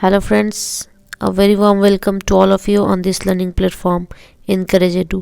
Hello friends, a very warm welcome to all of you on this learning platform Encourage Edu।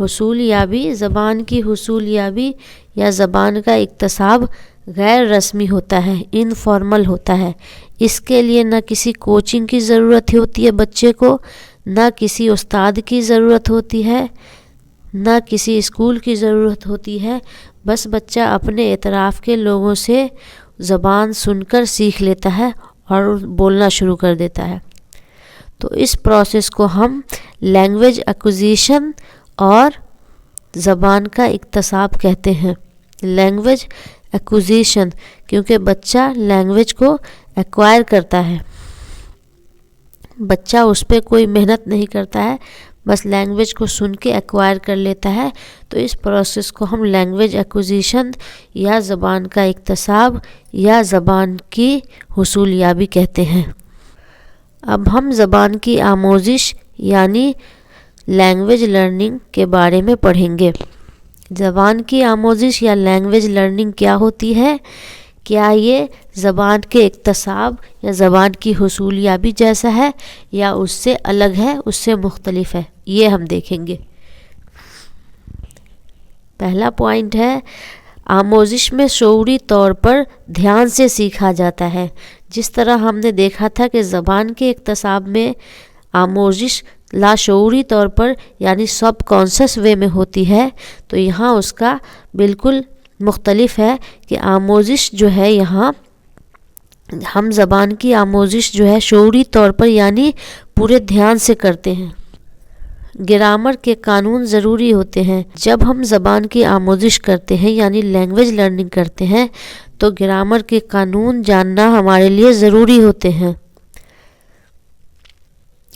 حصول یابی، زبان کی حصول یابی یا زبان کا اکتساب غیر رسمی ہوتا ہے، انفارمل ہوتا ہے۔ اس کے لیے نہ کسی کوچنگ کی ضرورت ہوتی ہے بچے کو، نہ کسی استاد کی ضرورت ہوتی ہے، نہ کسی اسکول کی ضرورت ہوتی ہے۔ بس بچہ اپنے اطراف کے لوگوں سے زبان سن کر سیکھ لیتا ہے اور بولنا شروع کر دیتا ہے۔ تو اس پروسیس کو ہم لینگویج ایکوزیشن اور زبان کا اکتساب کہتے ہیں۔ لینگویج ایکوزیشن کیونکہ بچہ لینگویج کو ایکوائر کرتا ہے، بچہ اس پہ کوئی محنت نہیں کرتا ہے، بس لینگویج کو سن کے ایکوائر کر لیتا ہے۔ تو اس پروسیس کو ہم لینگویج ایکوزیشن یا زبان کا اکتساب یا زبان کی حصول یابی کہتے ہیں۔ اب ہم زبان کی آموزش یعنی لینگویج لرننگ کے بارے میں پڑھیں گے۔ زبان کی آموزش یا لینگویج لرننگ کیا ہوتی ہے؟ کیا یہ زبان کے اکتساب یا زبان کی حصول یابی جیسا ہے یا اس سے الگ ہے، اس سے مختلف ہے؟ یہ ہم دیکھیں گے۔ پہلا پوائنٹ ہے آموزش میں شعوری طور پر دھیان سے سیکھا جاتا ہے۔ جس طرح ہم نے دیکھا تھا کہ زبان کے اکتساب میں آموزش لاشعوری طور پر یعنی سب کانشس وے میں ہوتی ہے، تو یہاں اس کا بالکل مختلف ہے کہ آموزش جو ہے یہاں ہم زبان کی آموزش جو ہے شعوری طور پر یعنی پورے دھیان سے کرتے ہیں۔ گرامر کے قانون ضروری ہوتے ہیں۔ جب ہم زبان کی آموزش کرتے ہیں یعنی لینگویج لرننگ کرتے ہیں تو گرامر کے قانون جاننا ہمارے لیے ضروری ہوتے ہیں۔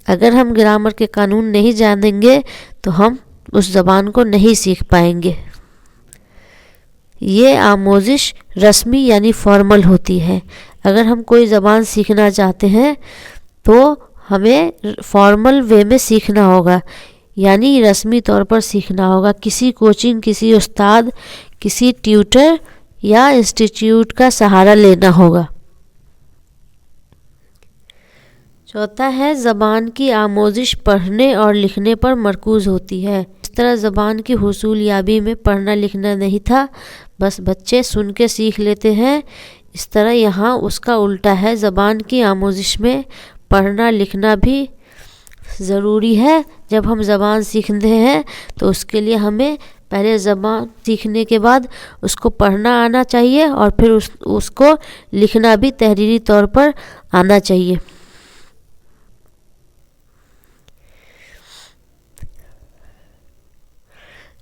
اگر ہم گرامر کے قانون نہیں جانیں گے تو ہم اس زبان کو نہیں سیکھ پائیں گے۔ یہ آموزش رسمی یعنی فارمل ہوتی ہے۔ اگر ہم کوئی زبان سیکھنا چاہتے ہیں تو ہمیں فارمل وے میں سیکھنا ہوگا، یعنی رسمی طور پر سیکھنا ہوگا، کسی کوچنگ، کسی استاد، کسی ٹیوٹر یا انسٹیٹیوٹ کا سہارا لینا ہوگا۔ چوتھا ہے زبان کی آموزش پڑھنے اور لکھنے پر مرکوز ہوتی ہے۔ اس طرح زبان کی حصول یابی میں پڑھنا لکھنا نہیں تھا، بس بچے سن کے سیکھ لیتے ہیں، اس طرح یہاں اس کا الٹا ہے۔ زبان کی آموزش میں پڑھنا لکھنا بھی ضروری ہے۔ جب ہم زبان سیکھتے ہیں تو اس کے لیے ہمیں پہلے زبان سیکھنے کے بعد اس کو پڑھنا آنا چاہیے اور پھر اس کو لکھنا بھی تحریری طور پر آنا چاہیے۔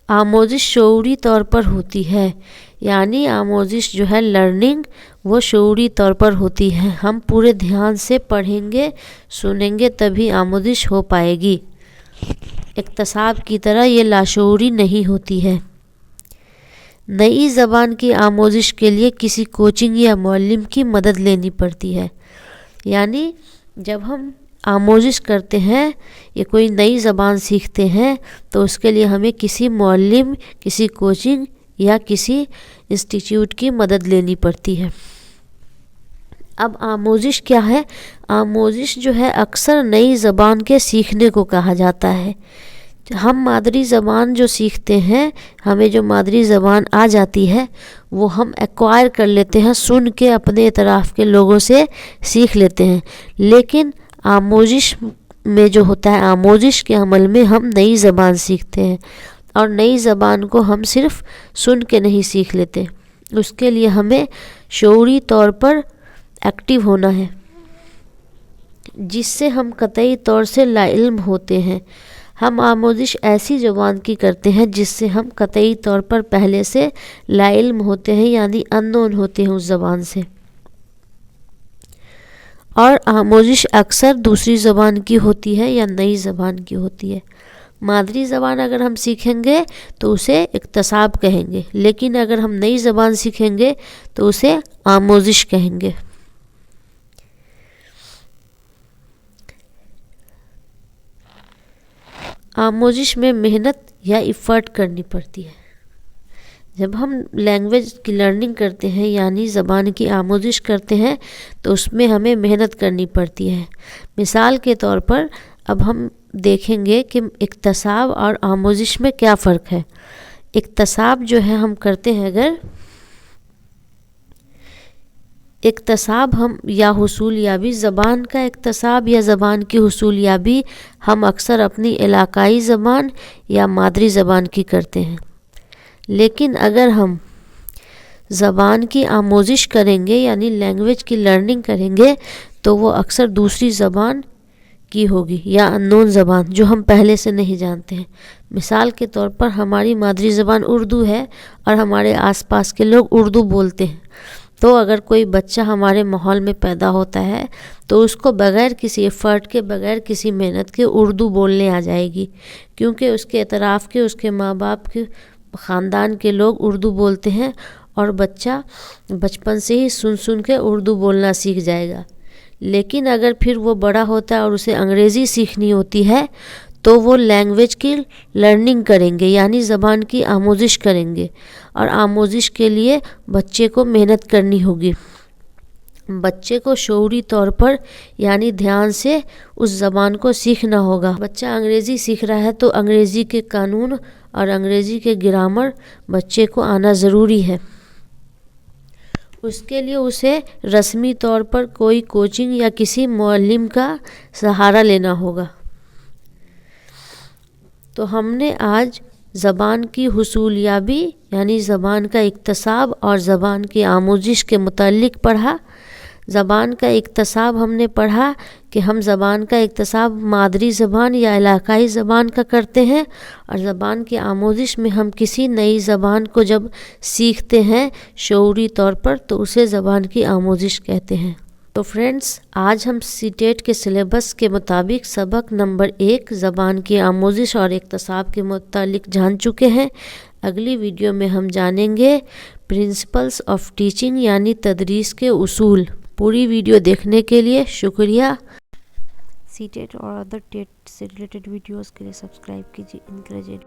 آموزش شعوری طور پر ہوتی ہے، یعنی آموزش جو ہے لرننگ وہ شعوری طور پر ہوتی ہے۔ ہم پورے دھیان سے پڑھیں گے، سنیں گے، تبھی آموزش ہو پائے گی۔ اکتساب کی طرح یہ لاشعوری نہیں ہوتی ہے۔ نئی زبان کی آموزش کے لیے کسی کوچنگ یا معلم کی مدد لینی پڑتی ہے، یعنی جب ہم آموزش کرتے ہیں یا کوئی نئی زبان سیکھتے ہیں تو اس کے لیے ہمیں کسی معلم، کسی کوچنگ یا کسی انسٹیٹیوٹ کی مدد لینی پڑتی ہے۔ اب آموزش کیا ہے؟ آموزش جو ہے اکثر نئی زبان کے سیکھنے کو کہا جاتا ہے۔ ہم مادری زبان جو سیکھتے ہیں، ہمیں جو مادری زبان آ جاتی ہے وہ ہم ایکوائر کر لیتے ہیں، سن کے اپنے اطراف کے لوگوں سے سیکھ لیتے ہیں۔ لیکن آموزش میں جو ہوتا ہے، آموزش کے عمل میں ہم نئی زبان سیکھتے ہیں، اور نئی زبان کو ہم صرف سن کے نہیں سیکھ لیتے، اس کے لیے ہمیں شعوری طور پر ایکٹیو ہونا ہے، جس سے ہم قطعی طور سے لا علم ہوتے ہیں۔ ہم آموزش ایسی زبان کی کرتے ہیں جس سے ہم قطعی طور پر پہلے سے لا علم ہوتے ہیں، یعنی اننون ہوتے ہیں اس زبان سے۔ اور آموزش اکثر دوسری زبان کی ہوتی ہے یا نئی زبان کی ہوتی ہے۔ مادری زبان اگر ہم سیکھیں گے تو اسے اکتساب کہیں گے، لیکن اگر ہم نئی زبان سیکھیں گے تو اسے آموزش کہیں گے۔ آموزش میں محنت یا ایفرٹ کرنی پڑتی ہے۔ جب ہم لینگویج کی لرننگ کرتے ہیں یعنی زبان کی آموزش کرتے ہیں تو اس میں ہمیں محنت کرنی پڑتی ہے۔ مثال کے طور پر اب ہم دیکھیں گے کہ اکتساب اور آموزش میں کیا فرق ہے۔ اکتساب جو ہے ہم کرتے ہیں، اگر اکتساب ہم یا حصول یابی، زبان کا اکتساب یا زبان کی حصول یابی ہم اکثر اپنی علاقائی زبان یا مادری زبان کی کرتے ہیں، لیکن اگر ہم زبان کی آموزش کریں گے یعنی لینگویج کی لرننگ کریں گے تو وہ اکثر دوسری زبان کی ہوگی یا انون زبان جو ہم پہلے سے نہیں جانتے ہیں۔ مثال کے طور پر ہماری مادری زبان اردو ہے اور ہمارے آس پاس کے لوگ اردو بولتے ہیں، تو اگر کوئی بچہ ہمارے ماحول میں پیدا ہوتا ہے تو اس کو بغیر کسی ایفرٹ کے، بغیر کسی محنت کے اردو بولنے آ جائے گی، کیونکہ اس کے اطراف کے، اس کے ماں باپ کے، خاندان کے لوگ اردو بولتے ہیں اور بچہ بچپن سے ہی سن سن کے اردو بولنا سیکھ جائے گا۔ لیکن اگر پھر وہ بڑا ہوتا ہے اور اسے انگریزی سیکھنی ہوتی ہے تو وہ لینگویج کی لرننگ کریں گے یعنی زبان کی آموزش کریں گے، اور آموزش کے لیے بچے کو محنت کرنی ہوگی۔ بچے کو شعوری طور پر یعنی دھیان سے اس زبان کو سیکھنا ہوگا۔ بچہ انگریزی سیکھ رہا ہے تو انگریزی کے قانون اور انگریزی کے گرامر بچے کو آنا ضروری ہے۔ اس کے لیے اسے رسمی طور پر کوئی کوچنگ یا کسی معلم کا سہارا لینا ہوگا۔ تو ہم نے آج زبان کی حصول یابی یعنی زبان کا اکتساب اور زبان کی آموزش کے متعلق پڑھا۔ زبان کا اکتساب ہم نے پڑھا کہ ہم زبان کا اکتساب مادری زبان یا علاقائی زبان کا کرتے ہیں، اور زبان کی آموزش میں ہم کسی نئی زبان کو جب سیکھتے ہیں شعوری طور پر تو اسے زبان کی آموزش کہتے ہیں۔ تو فرینڈز، آج ہم سی ٹیٹ کے سلیبس کے مطابق سبق نمبر 1 زبان کی آموزش اور اکتساب کے متعلق جان چکے ہیں۔ اگلی ویڈیو میں ہم جانیں گے پرنسپلز آف ٹیچنگ یعنی تدریس کے اصول۔ پوری ویڈیو دیکھنے کے لیے شکریہ۔ سی ٹیٹ اور ادر ٹیٹ سے ریلیٹڈ ویڈیوز کے لیے سبسکرائب کیجیے۔ انکریجڈ